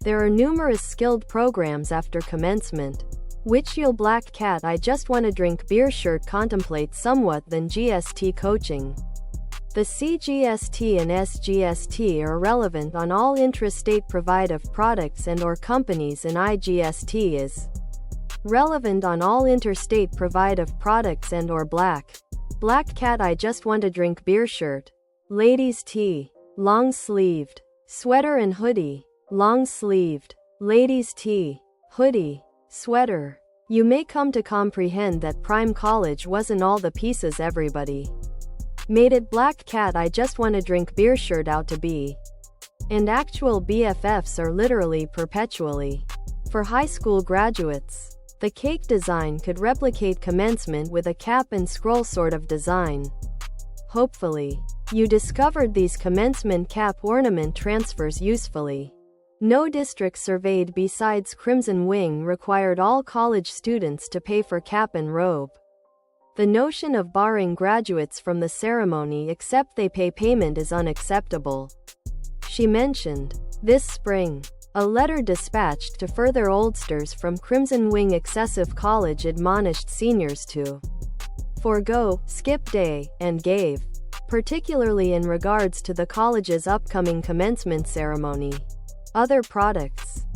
There are numerous skilled programs after commencement. Whimsical Black Cat I Just Wanna Drink Beer shirt contemplates somewhat than GST coaching. The CGST and SGST are relevant on all intra-state provide of products and or companies, and IGST is relevant on all interstate provide of products and or Black Cat I Just Want to Drink Beer shirt. Ladies tee. Long sleeved. Sweater and hoodie. Long sleeved. Ladies tee. Hoodie. Sweater. You may come to comprehend that Prime College wasn't all the pieces everybody made it Black Cat I Just Wanna Drink Beer shirt out to be. And actual BFFs are literally perpetually. For high school graduates, the cake design could replicate commencement with a cap and scroll sort of design. Hopefully, you discovered these commencement cap ornament transfers usefully. No district surveyed besides Crimson Wing required all college students to pay for cap and robe. The notion of barring graduates from the ceremony except they pay payment is unacceptable. She mentioned. This spring, a letter dispatched to further oldsters from Crimson Wing Excessive College admonished seniors to forego, skip day, and gave, particularly in regards to the college's upcoming commencement ceremony. Other products.